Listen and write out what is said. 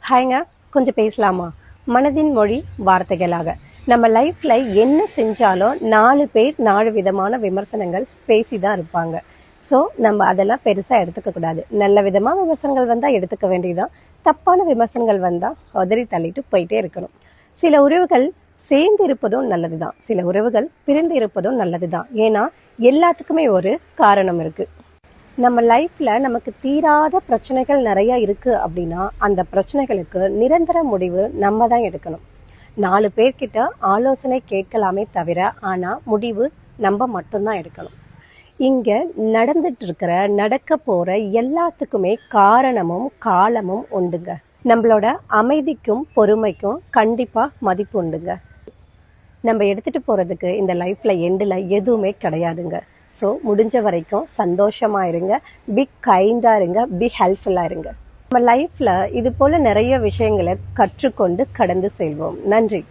ஹாய்ங்க, கொஞ்சம் பேசலாமா? மனதின் மொழி வார்த்தைகளாக. நம்ம லைஃப்ல என்ன செஞ்சாலும் 4 பேர் 4 விதமான விமர்சனங்கள் பேசிதான் இருப்பாங்க. ஸோ நம்ம அதெல்லாம் பெருசா எடுத்துக்க கூடாது. நல்ல விதமா விமர்சனங்கள் வந்தா எடுத்துக்க வேண்டியதுதான். தப்பான விமர்சனங்கள் வந்தா உதறி தள்ளிட்டு போயிட்டே இருக்கணும். சில உறவுகள் சேர்ந்து இருப்பதும் நல்லதுதான், சில உறவுகள் பிரிந்து இருப்பதும் நல்லதுதான். ஏன்னா எல்லாத்துக்குமே ஒரு காரணம் இருக்கு. நம்ம லைஃப்ல நமக்கு தீராத பிரச்சனைகள் நிறைய இருக்கு அப்படின்னா அந்த பிரச்சனைகளுக்கு நிரந்தர முடிவு நம்ம தான் எடுக்கணும். 4 பேர்கிட்ட ஆலோசனை கேட்கலாமே தவிர ஆனா முடிவு நம்ம மட்டும்தான் எடுக்கணும். இங்க நடந்துட்டு இருக்கிற நடக்க போற எல்லாத்துக்குமே காரணமும் காலமும் உண்டுங்க. நம்மளோட அமைதிக்கும் பொறுமைக்கும் கண்டிப்பா மதிப்பு உண்டுங்க. நம்ம எடுத்துட்டு போறதுக்கு இந்த லைஃப்ல எண்டில் எதுவுமே கிடையாதுங்க. ஸோ முடிஞ்ச வரைக்கும் சந்தோஷமா இருங்க, பி கைண்டா இருங்க, பி ஹெல்ப்ஃபுல்லா இருங்க. நம்ம லைஃப்ல இது போல நிறைய விஷயங்களை கற்றுக்கொண்டு கடந்து செல்வோம். நன்றி.